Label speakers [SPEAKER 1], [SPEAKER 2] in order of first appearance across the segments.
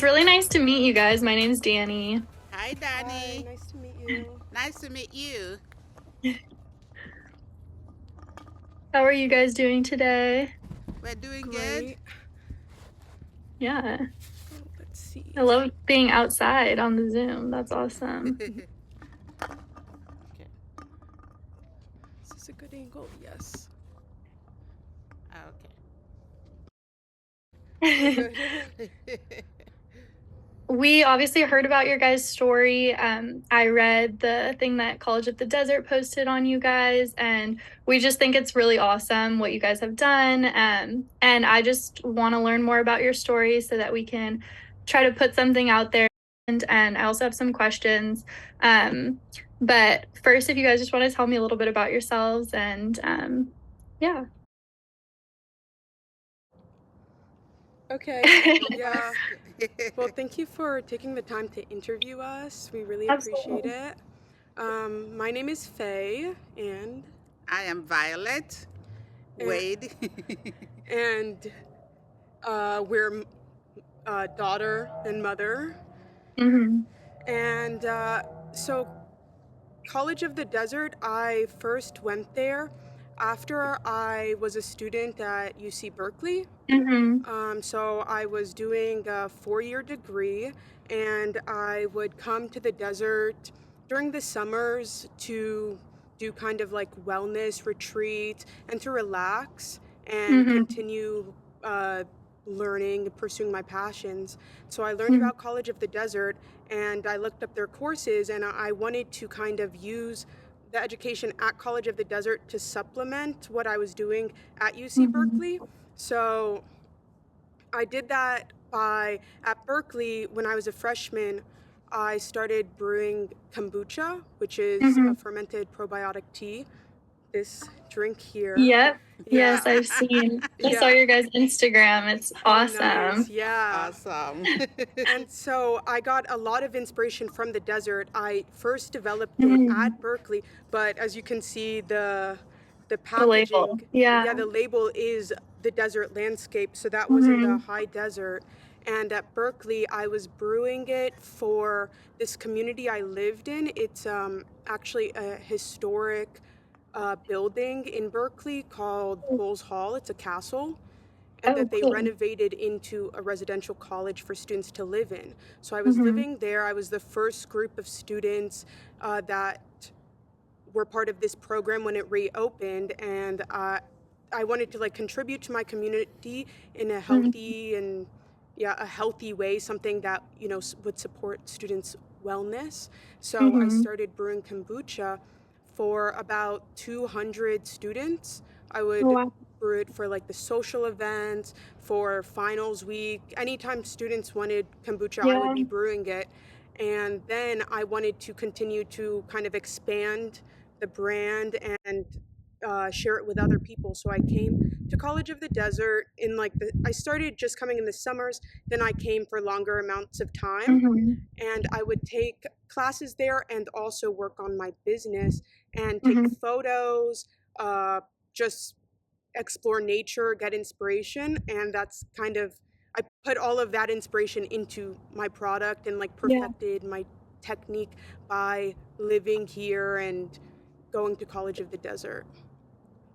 [SPEAKER 1] It's really nice to meet you guys. My name's Danny.
[SPEAKER 2] Hi, Danny.
[SPEAKER 3] Hi, nice to meet you.
[SPEAKER 2] Nice to meet you.
[SPEAKER 1] How are you guys doing today?
[SPEAKER 2] We're doing
[SPEAKER 3] Great.
[SPEAKER 1] Yeah.
[SPEAKER 3] Oh, let's see.
[SPEAKER 1] I love being outside on the Zoom. That's awesome.
[SPEAKER 2] good.
[SPEAKER 3] Is this a good angle? Yes.
[SPEAKER 2] Okay.
[SPEAKER 1] We obviously heard about your guys' story. I read the thing that College of the Desert posted on you guys, and we just think it's really awesome what you guys have done. And I just want to learn more about your story so that we can try to put something out there. And I also have some questions. But first, if you guys just want to tell me a little bit about yourselves and yeah.
[SPEAKER 3] Okay. Yeah. Well, thank you for taking the time to interview us. We really appreciate it. My name is Faye, and
[SPEAKER 2] I am Violet Wade.
[SPEAKER 3] and we're daughter and mother.
[SPEAKER 1] Mm-hmm.
[SPEAKER 3] And so College of the Desert, I first went there after I was a student at UC Berkeley.
[SPEAKER 1] Mm-hmm.
[SPEAKER 3] So I was doing a 4-year degree, and I would come to the desert during the summers to do kind of like wellness retreat and to relax and continue learning and pursuing my passions. So I learned about College of the Desert, and I looked up their courses, and I wanted to kind of use the education at College of the Desert to supplement what I was doing at UC Berkeley. So I did that at Berkeley, when I was a freshman, I started brewing kombucha, which is a fermented probiotic tea. This drink here.
[SPEAKER 1] Yep.
[SPEAKER 3] Yeah.
[SPEAKER 1] Yes, I've seen. I
[SPEAKER 3] Yeah.
[SPEAKER 1] saw your guys' Instagram. It's awesome.
[SPEAKER 3] Nice. Yeah.
[SPEAKER 2] Awesome.
[SPEAKER 3] And so I got a lot of inspiration from the desert. I first developed it at Berkeley, but as you can see, the packaging,
[SPEAKER 1] label. Yeah.
[SPEAKER 3] the label is the desert landscape. So that was in the high desert. And at Berkeley, I was brewing it for this community I lived in. It's actually a historic building in Berkeley called Bulls Hall. It's a castle. And that they
[SPEAKER 1] cool.
[SPEAKER 3] renovated into a residential college for students to live in. So I was living there. I was the first group of students that were part of this program when it reopened, and I wanted to like contribute to my community in a healthy and a healthy way, something that would support students' wellness. So I started brewing kombucha for about 200 students. I
[SPEAKER 1] Oh,
[SPEAKER 3] would
[SPEAKER 1] wow.
[SPEAKER 3] brew it for like the social events, for finals week. Anytime students wanted kombucha, I would
[SPEAKER 1] Yeah.
[SPEAKER 3] be brewing it. And then I wanted to continue to kind of expand the brand and share it with other people. So I came to College of the Desert in I started just coming in the summers, then I came for longer amounts of time,
[SPEAKER 1] Mhm.
[SPEAKER 3] and I would take classes there and also work on my business and take
[SPEAKER 1] Mhm.
[SPEAKER 3] photos, just explore nature, get inspiration, and that's kind of I put all of that inspiration into my product and like
[SPEAKER 1] Yeah.
[SPEAKER 3] perfected my technique by living here and going to College of the Desert.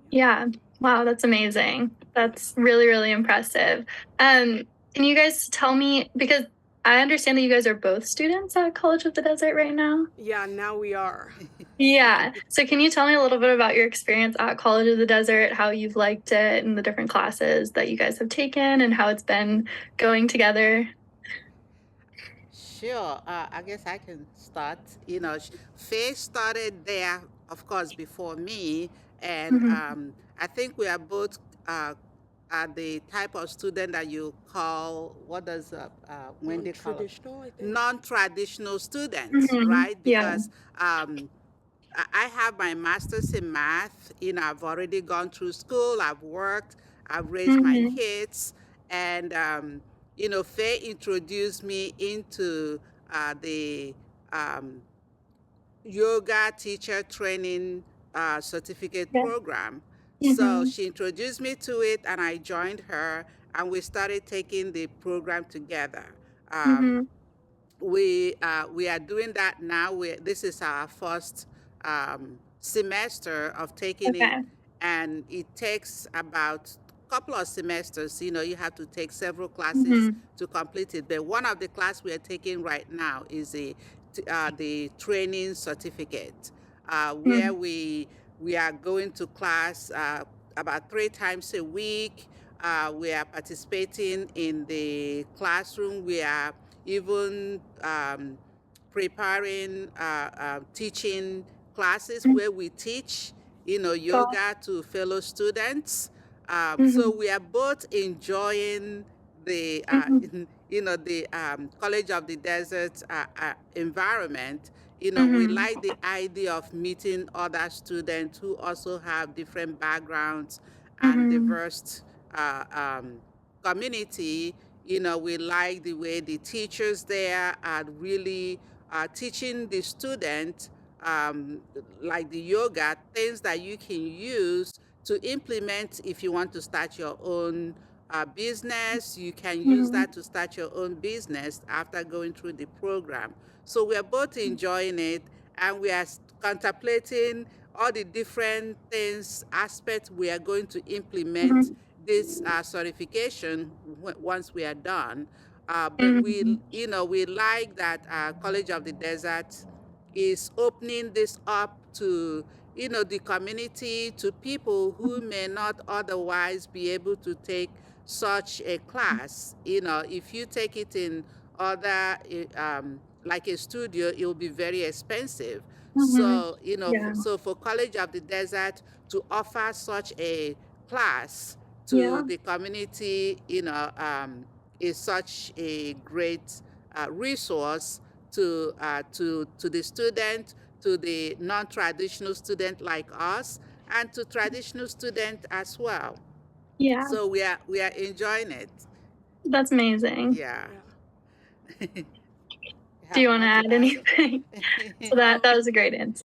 [SPEAKER 1] Yeah. Wow, that's amazing. That's really, really impressive. Can you guys tell me, because I understand that you guys are both students at College of the Desert right now?
[SPEAKER 3] Yeah, now we are.
[SPEAKER 1] Yeah. So can you tell me a little bit about your experience at College of the Desert, how you've liked it and the different classes that you guys have taken and how it's been going together?
[SPEAKER 2] Sure. I guess I can start. Faye started there, of course, before me, and
[SPEAKER 1] Mhm.
[SPEAKER 2] I think we are both are the type of student that you call, what does when they call them,
[SPEAKER 3] Non-traditional, I think.
[SPEAKER 2] non-traditional students,
[SPEAKER 1] Mhm.
[SPEAKER 2] right?
[SPEAKER 1] Yeah.
[SPEAKER 2] Because I have my master's in math. I've already gone through school. I've worked. I've raised my
[SPEAKER 1] Mhm.
[SPEAKER 2] kids, and Faye introduced me into the um, yoga teacher training certificate
[SPEAKER 1] Yeah.
[SPEAKER 2] program. So
[SPEAKER 1] Mhm.
[SPEAKER 2] she introduced me to it, and I joined her, and we started taking the program together. Um,
[SPEAKER 1] Mhm.
[SPEAKER 2] we are doing that now. This is our first semester of taking it,
[SPEAKER 1] Okay.
[SPEAKER 2] and it takes about a couple of semesters. You have to take several classes
[SPEAKER 1] Mhm.
[SPEAKER 2] to complete it. But one of the classes we are taking right now is the training certificate, where
[SPEAKER 1] Mhm.
[SPEAKER 2] we are going to class about 3 times a week. We are participating in the classroom. We are even preparing teaching classes
[SPEAKER 1] Mhm.
[SPEAKER 2] where we teach,
[SPEAKER 1] Got
[SPEAKER 2] yoga to fellow students. So
[SPEAKER 1] Mhm.
[SPEAKER 2] we are both enjoying the,
[SPEAKER 1] Mhm.
[SPEAKER 2] the College of the Desert environment. We
[SPEAKER 1] Mhm.
[SPEAKER 2] like the idea of meeting other students who also have different backgrounds and
[SPEAKER 1] Mhm.
[SPEAKER 2] diverse community. We like the way the teachers there are really teaching the student, like the yoga, things that you can use to implement if you want to start your own business. You can use
[SPEAKER 1] Mhm.
[SPEAKER 2] that to start your own business after going through the program. So we are both enjoying it, and we are contemplating all the different things, aspects we are going to implement
[SPEAKER 1] Mhm.
[SPEAKER 2] this certification once we are done. But
[SPEAKER 1] Mhm.
[SPEAKER 2] we like that College of the Desert is opening this up to, the community, to people who may not otherwise be able to take such a class. If you take it in other, like a studio, it will be very expensive.
[SPEAKER 1] Mhm.
[SPEAKER 2] So,
[SPEAKER 1] Yeah.
[SPEAKER 2] so for College of the Desert to offer such a class to
[SPEAKER 1] Yeah.
[SPEAKER 2] the community, is such a great resource to the student, to the non-traditional student like us, and to traditional student as well.
[SPEAKER 1] Yeah.
[SPEAKER 2] So we are enjoying it.
[SPEAKER 1] That's amazing.
[SPEAKER 2] Yeah.
[SPEAKER 3] Yeah.
[SPEAKER 2] You
[SPEAKER 1] Do
[SPEAKER 2] have
[SPEAKER 1] you wanna
[SPEAKER 2] more to
[SPEAKER 1] add
[SPEAKER 2] add?
[SPEAKER 1] anything? So that was a great answer.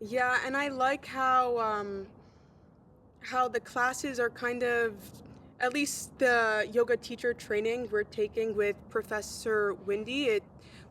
[SPEAKER 3] Yeah, and I like how the classes are kind of, at least the yoga teacher training we're taking with Professor Wendy,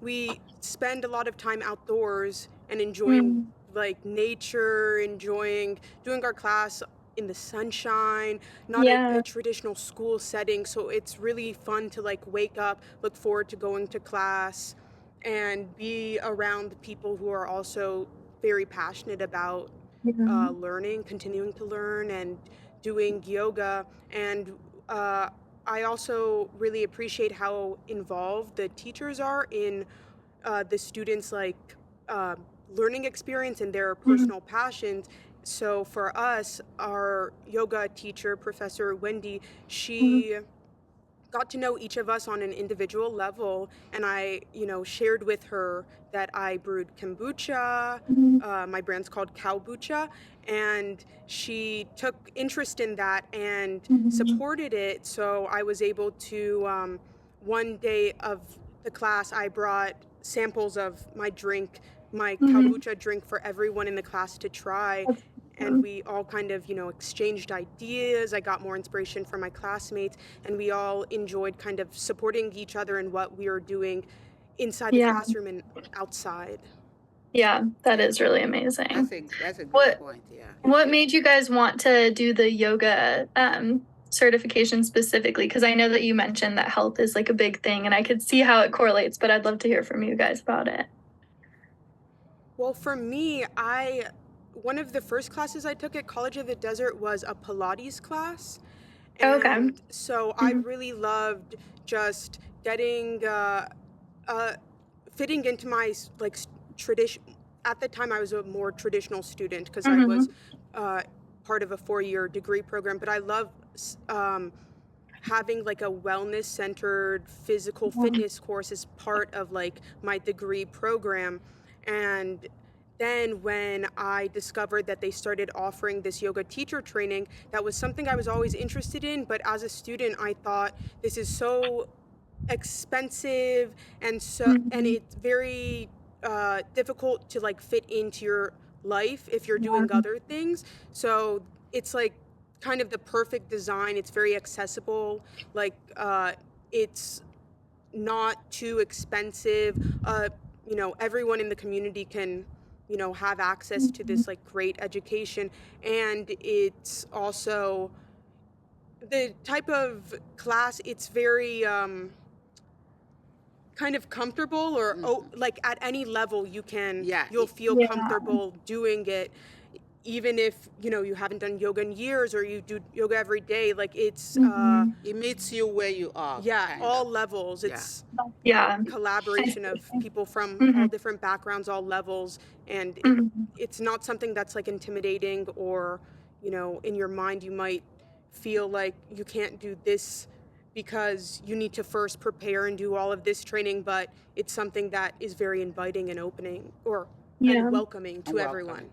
[SPEAKER 3] we spend a lot of time outdoors and enjoying
[SPEAKER 1] Mm.
[SPEAKER 3] like nature, enjoying doing our class in the sunshine, not a
[SPEAKER 1] Yeah.
[SPEAKER 3] traditional school setting. So it's really fun to like wake up, look forward to going to class, and be around people who are also very passionate about
[SPEAKER 1] Mhm.
[SPEAKER 3] learning, continuing to learn, and doing yoga. And I also really appreciate how involved the teachers are in the students' like uh, learning experience and their personal passions. So for us, our yoga teacher, Professor Wendy, she got to know each of us on an individual level, and I, shared with her that I brewed kombucha. My brand's called CalBucha, and she took interest in that and supported it. So I was able to, one day of the class, I brought samples of my drink, my kombucha drink, for everyone in the class to try. And we all kind of, exchanged ideas. I got more inspiration from my classmates, and we all enjoyed kind of supporting each other in what we were doing inside the classroom and outside.
[SPEAKER 1] Yeah, that is really amazing.
[SPEAKER 2] That's a good point, yeah.
[SPEAKER 1] What made you guys want to do the yoga certification specifically? Because I know that you mentioned that health is like a big thing, and I could see how it correlates, but I'd love to hear from you guys about it.
[SPEAKER 3] Well, for me, one of the first classes I took at College of the Desert was a Pilates class. And so I really loved just getting, fitting into my tradition. At the time, I was a more traditional student because I was part of a 4-year degree program, but I love having like a wellness-centered physical fitness course as part of like my degree program. And then when I discovered that they started offering this yoga teacher training, that was something I was always interested in. But as a student, I thought, this is so expensive and it's very difficult to like fit into your life if you're doing other things. So it's like kind of the perfect design. It's very accessible. Like it's not too expensive. Everyone in the community can have access to this like great education. And it's also the type of class, it's very kind of comfortable, or like at any level you'll feel comfortable doing it, even if you haven't done yoga in years or you do yoga every day. Like it's
[SPEAKER 2] it meets you where you are.
[SPEAKER 3] All levels. It's collaboration of people from all different backgrounds, all levels, and it's not something that's like intimidating, or in your mind you might feel like you can't do this because you need to first prepare and do all of this training, but it's something that is very inviting and opening and welcoming to everyone.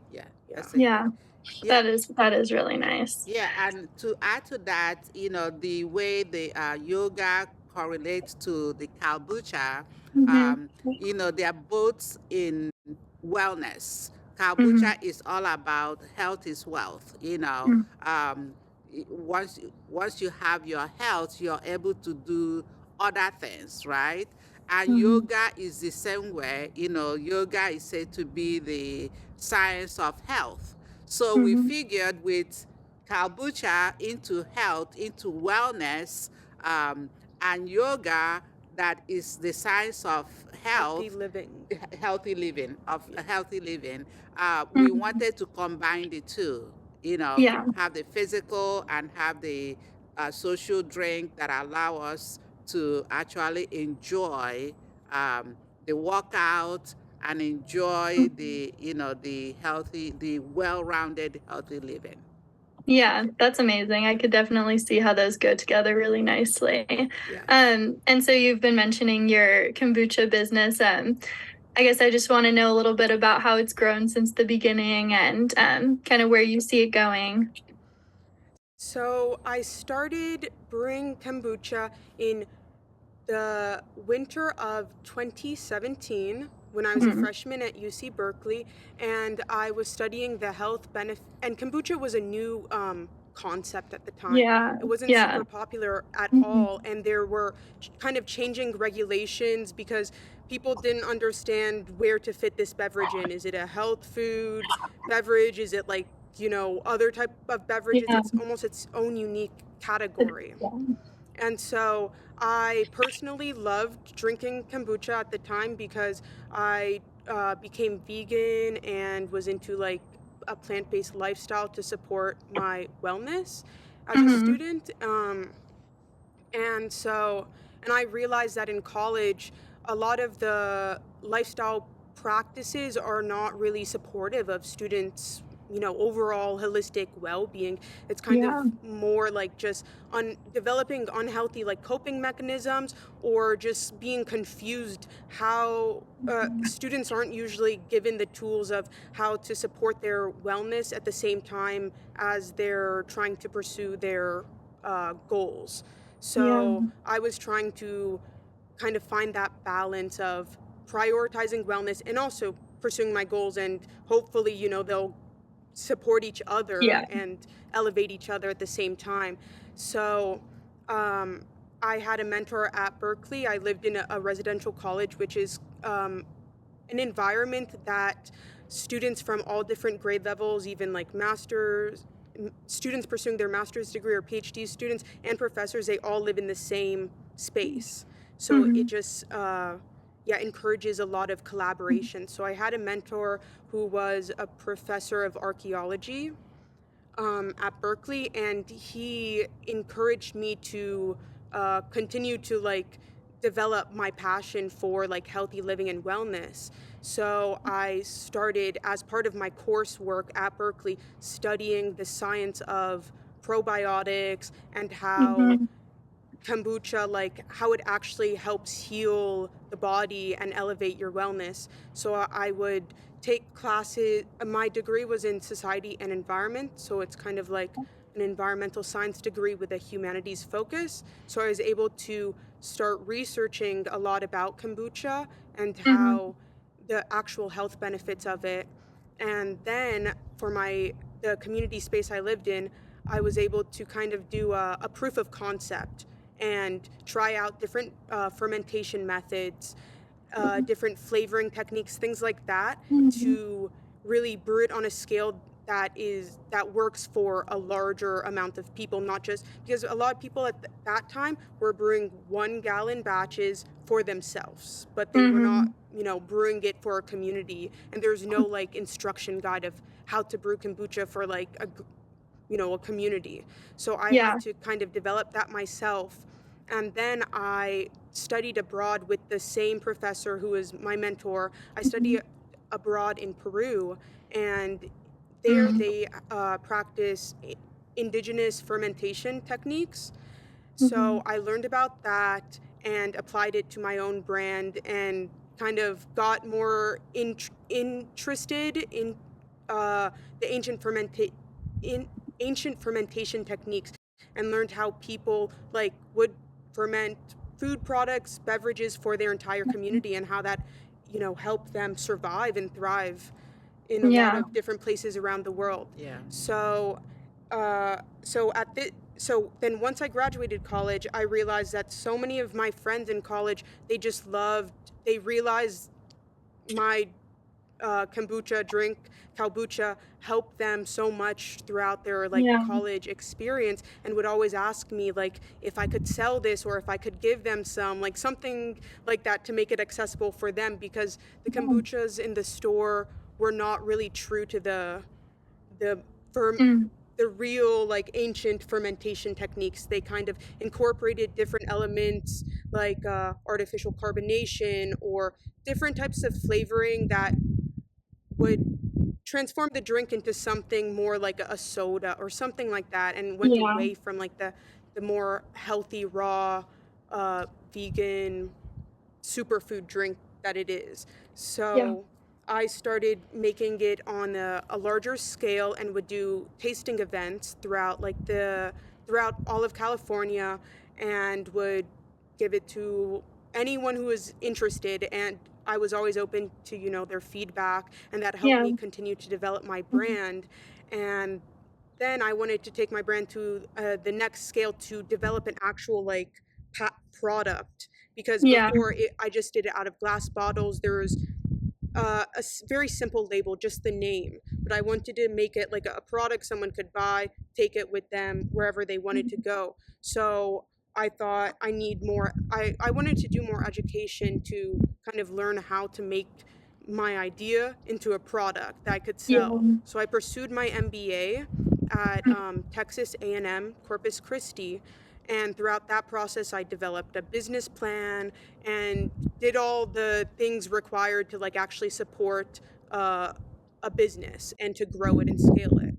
[SPEAKER 1] That is really nice.
[SPEAKER 2] Yeah, and to add to that, the way the yoga correlates to the CalBucha, they are both in wellness. CalBucha is all about health is wealth. Once you have your health, you're able to do other things, right? And yoga is the same way. Yoga is said to be the science of health. So we figured with CalBucha into health, into wellness, and yoga, that is the science of health, healthy living. We wanted to combine the two. Have the physical and have the social drink that allow us to actually enjoy the workout and enjoy the well-rounded healthy living.
[SPEAKER 1] Yeah, that's amazing. I could definitely see how those go together really nicely. And so you've been mentioning your kombucha business. I guess I just want to know a little bit about how it's grown since the beginning and kind of where you see it going.
[SPEAKER 3] So I started brewing kombucha in the winter of 2017 when I was a freshman at UC Berkeley, and I was studying the health benefit, and kombucha was a new concept at the time. It wasn't super popular at all, and there were kind of changing regulations because people didn't understand where to fit this beverage in. Is it a health food beverage? Is it like, other type of beverages? It's almost its own unique category. And so I personally loved drinking kombucha at the time because I became vegan and was into like a plant-based lifestyle to support my wellness as a student. And I realized that in college, a lot of the lifestyle practices are not really supportive of students, overall holistic well-being. It's kind
[SPEAKER 1] Yeah.
[SPEAKER 3] of more like just on developing unhealthy like coping mechanisms, or just being confused how students aren't usually given the tools of how to support their wellness at the same time as they're trying to pursue their goals.
[SPEAKER 1] Yeah.
[SPEAKER 3] So I was trying to kind of find that balance of prioritizing wellness and also pursuing my goals, and hopefully, they'll support each other
[SPEAKER 1] Yeah.
[SPEAKER 3] and elevate each other at the same time. So I had a mentor at Berkeley. I lived in a residential college, which is an environment that students from all different grade levels, even like students pursuing their master's degree or PhD students and professors, they all live in the same space. So it just encourages a lot of collaboration. So I had a mentor who was a professor of archaeology at Berkeley, and he encouraged me to continue to like develop my passion for like healthy living and wellness. So I started, as part of my coursework at Berkeley, studying the science of probiotics and how kombucha, like how it actually helps heal the body and elevate your wellness. So I would take classes. My degree was in society and environment, so it's kind of like an environmental science degree with a humanities focus. So I was able to start researching a lot about kombucha and how the actual health benefits of it. And then for the community space I lived in, I was able to kind of do a proof of concept and try out different fermentation methods, different flavoring techniques, things like that, to really brew it on a scale that works for a larger amount of people, not just because a lot of people at that time were brewing 1-gallon batches for themselves, but they were not, brewing it for a community. And there's no like instruction guide of how to brew kombucha for like a community. So I
[SPEAKER 1] Yeah.
[SPEAKER 3] had to kind of develop that myself. And then I studied abroad with the same professor who was my mentor. I studied abroad in Peru, and there they practice indigenous fermentation techniques. So I learned about that and applied it to my own brand, and kind of got more interested in the ancient fermentation techniques, and learned how people like would ferment food products, beverages for their entire community, and how that helped them survive and thrive in a lot of different places around the world.
[SPEAKER 2] Yeah.
[SPEAKER 3] So so then once I graduated college, I realized that so many of my friends in college, they realized my kombucha drink, CalBucha, helped them so much throughout their like college experience, and would always ask me like if I could sell this, or if I could give them some, like something like that, to make it accessible for them, because the kombuchas in the store were not really true to the real like ancient fermentation techniques. They kind of incorporated different elements like artificial carbonation or different types of flavoring that would transform the drink into something more like a soda or something like that, and went away from like the more healthy, raw, vegan superfood drink that it is. So I started making it on a larger scale, and would do tasting events throughout all of California, and would give it to anyone who was interested. And I was always open to their feedback, and that helped me continue to develop my brand. And then I wanted to take my brand to the next scale, to develop an actual like product, because before I just did it out of glass bottles. There was a very simple label, just the name, but I wanted to make it like a product someone could buy, take it with them wherever they wanted to go. So I thought I wanted to do more education to kind of learn how to make my idea into a product that I could sell. So I pursued my MBA at Texas A&M Corpus Christi, And throughout that process, I developed a business plan and did all the things required to like actually support a business and to grow it and scale it.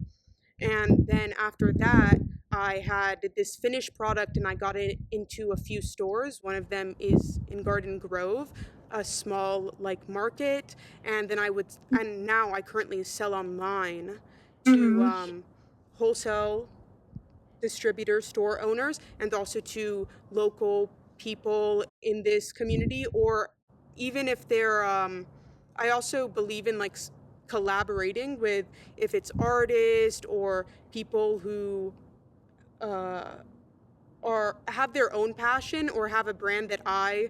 [SPEAKER 3] And then after that, I had this finished product and I got it into a few stores. One of them is in Garden Grove, a small like market. And then and now I currently sell online to wholesale distributors, store owners, and also to local people in this community, or even if they're I also believe in like collaborating with, if it's artists or people who or have their own passion or have a brand that I,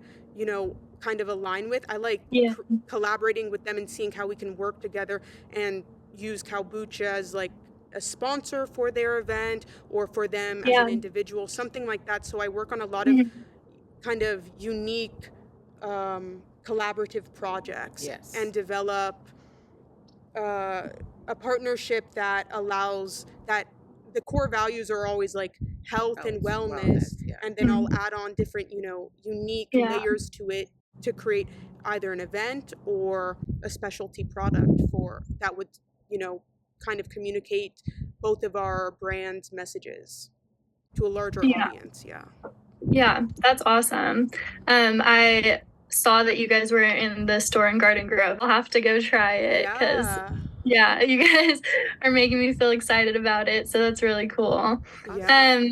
[SPEAKER 3] kind of align with. I like
[SPEAKER 1] Yeah.
[SPEAKER 3] collaborating with them and seeing how we can work together and use CalBucha as like a sponsor for their event or for them as
[SPEAKER 1] Yeah.
[SPEAKER 3] an individual, something like that. So I work on a lot of
[SPEAKER 1] Mhm.
[SPEAKER 3] kind of unique collaborative projects
[SPEAKER 2] Yes.
[SPEAKER 3] and develop a partnership that allows that the core values are always like health and wellness,
[SPEAKER 2] yeah.
[SPEAKER 3] and then I'll
[SPEAKER 1] Mhm.
[SPEAKER 3] add on different unique
[SPEAKER 1] Yeah.
[SPEAKER 3] layers to it to create either an event or a specialty product for that would kind of communicate both of our brand's messages to a larger
[SPEAKER 1] Yeah.
[SPEAKER 3] audience.
[SPEAKER 1] Yeah, that's awesome. I saw that you guys were in the store in Garden Grove. I'll have to go try it because, yeah, you guys are making me feel excited about it. So that's really cool.
[SPEAKER 3] Yeah.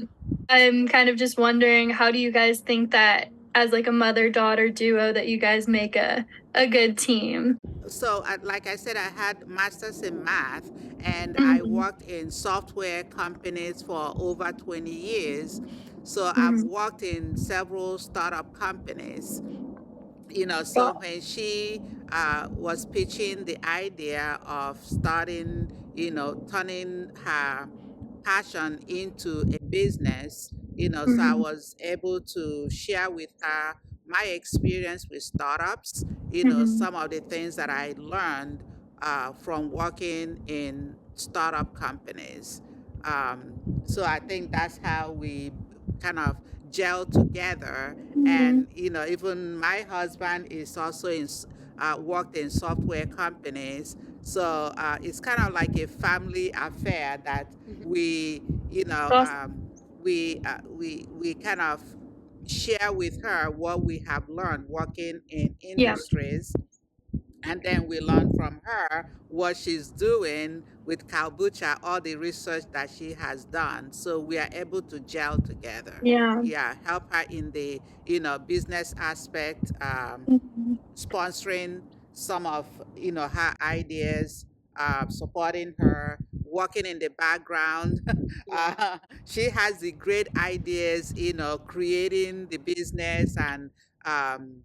[SPEAKER 1] I'm kind of just wondering, how do you guys think that as like a mother-daughter duo that you guys make a good team?
[SPEAKER 2] So, like I said, I had masters in math, and I
[SPEAKER 1] Mhm.
[SPEAKER 2] worked in software companies for over 20 years. So I've
[SPEAKER 1] Mhm.
[SPEAKER 2] worked in several startup companies. So
[SPEAKER 1] Well,
[SPEAKER 2] when she was pitching the idea of starting, turning her passion into a business, so I
[SPEAKER 1] mhm.
[SPEAKER 2] was able to share with her my experience with startups,
[SPEAKER 1] Mhm.
[SPEAKER 2] some of the things that I learned from working in startup companies. So I think that's how we kind of gel together.
[SPEAKER 1] Mhm.
[SPEAKER 2] And even my husband is also worked in software companies, so it's kind of like a family affair that we
[SPEAKER 1] Awesome.
[SPEAKER 2] we kind of share with her what we have learned working in
[SPEAKER 1] Yeah.
[SPEAKER 2] industries, and then we learn from her what she's doing with CalBucha, all the research that she has done. So we are able to gel together.
[SPEAKER 1] Yeah.
[SPEAKER 2] Yeah, help her in the business aspect,
[SPEAKER 1] Mhm.
[SPEAKER 2] sponsoring some of her ideas, supporting her, working in the background. She has the great ideas, creating the business and um,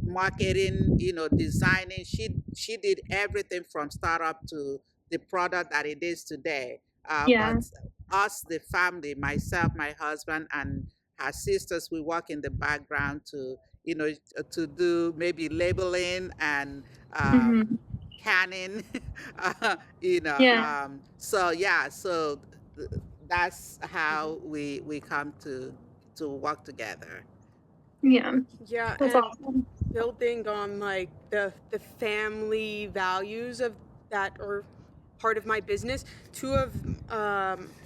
[SPEAKER 2] marketing, designing. She did everything from startup to the product that it is today.
[SPEAKER 1] Yeah.
[SPEAKER 2] But us, the family, myself, my husband, and her sisters, we work in the background to to do maybe labeling and
[SPEAKER 1] Mhm.
[SPEAKER 2] canning.
[SPEAKER 1] Yeah.
[SPEAKER 2] So yeah, so that's how we come to work together.
[SPEAKER 1] Yeah.
[SPEAKER 3] Yeah,
[SPEAKER 1] That's
[SPEAKER 3] and
[SPEAKER 1] awesome.
[SPEAKER 3] building on like the family values of that or part of my business. Two of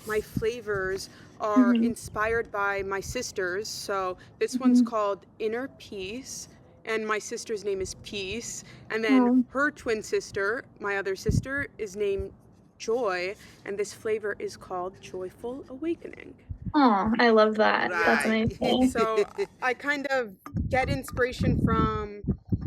[SPEAKER 3] my flavors are
[SPEAKER 1] Mhm.
[SPEAKER 3] inspired by my sisters. So this one's
[SPEAKER 1] Mhm.
[SPEAKER 3] called Inner Peace, and my sister's name is Peace. And then
[SPEAKER 1] Oh.
[SPEAKER 3] her twin sister, my other sister, is named Joy, and this flavor is called Joyful Awakening.
[SPEAKER 1] Aw, I love that. That's
[SPEAKER 2] Right.
[SPEAKER 1] amazing.
[SPEAKER 3] So I kind of get inspiration from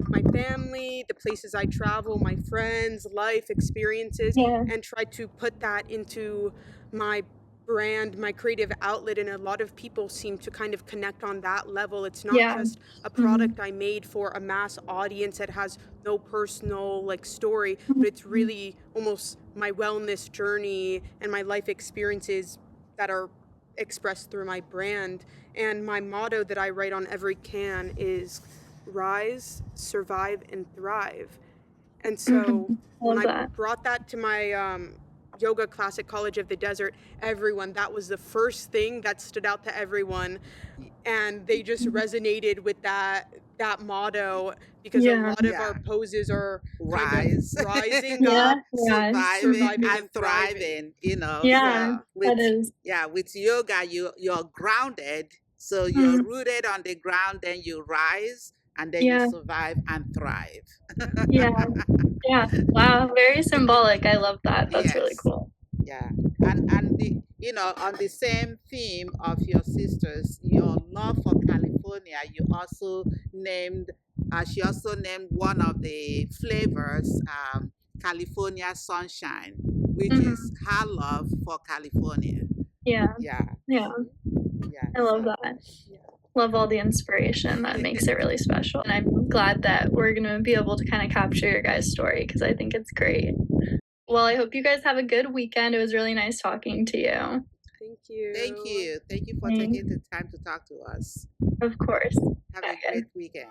[SPEAKER 3] my family, the places I travel, my friends, life experiences,
[SPEAKER 1] Yeah.
[SPEAKER 3] and try to put that into my brand, my creative outlet. And a lot of people seem to kind of connect on that level. It's not
[SPEAKER 1] Yeah.
[SPEAKER 3] just a
[SPEAKER 1] Mhm.
[SPEAKER 3] product I made for a mass audience that has no personal like story, but it's
[SPEAKER 1] Mhm.
[SPEAKER 3] really almost my wellness journey and my life experiences that are expressed through my brand. And my motto that I write on every can is rise, survive, and thrive. And so
[SPEAKER 1] Mhm. I
[SPEAKER 3] when
[SPEAKER 1] love
[SPEAKER 3] I
[SPEAKER 1] that.
[SPEAKER 3] brought that to my yoga class at College of the Desert, everyone, that was the first thing that stood out to everyone. And they just resonated with that motto, because a
[SPEAKER 1] Yeah.
[SPEAKER 3] lot of our poses are kind
[SPEAKER 2] Rise.
[SPEAKER 3] of rising
[SPEAKER 1] Yeah.
[SPEAKER 3] up,
[SPEAKER 1] Yeah.
[SPEAKER 2] Surviving and
[SPEAKER 3] thriving.
[SPEAKER 2] thriving,
[SPEAKER 1] Yeah.
[SPEAKER 2] with
[SPEAKER 1] That is.
[SPEAKER 2] with yoga you're grounded, so you're rooted on the ground, then you rise, and then you
[SPEAKER 1] Yeah.
[SPEAKER 2] survive and thrive.
[SPEAKER 1] Yeah. Yeah. Wow. Very symbolic. I love that. That's really
[SPEAKER 2] Yes.
[SPEAKER 1] cool.
[SPEAKER 2] Yeah. And the on the same theme of your sisters, your love for California, you also named she also named one of the flavors, California Sunshine, which is her love for California.
[SPEAKER 1] Yeah.
[SPEAKER 2] Yeah.
[SPEAKER 1] Yeah.
[SPEAKER 2] Yeah.
[SPEAKER 1] I love
[SPEAKER 2] So
[SPEAKER 1] that. Love all the inspiration. That makes it really special. And I'm glad that we're going to be able to kind of capture your guys' story, because I think it's great. Well, I hope you guys have a good weekend. It was really nice talking to you.
[SPEAKER 3] Thank you.
[SPEAKER 2] Thank you. Thank you for
[SPEAKER 1] Thanks.
[SPEAKER 2] taking the time to talk to us.
[SPEAKER 1] Of course.
[SPEAKER 2] Have a great weekend.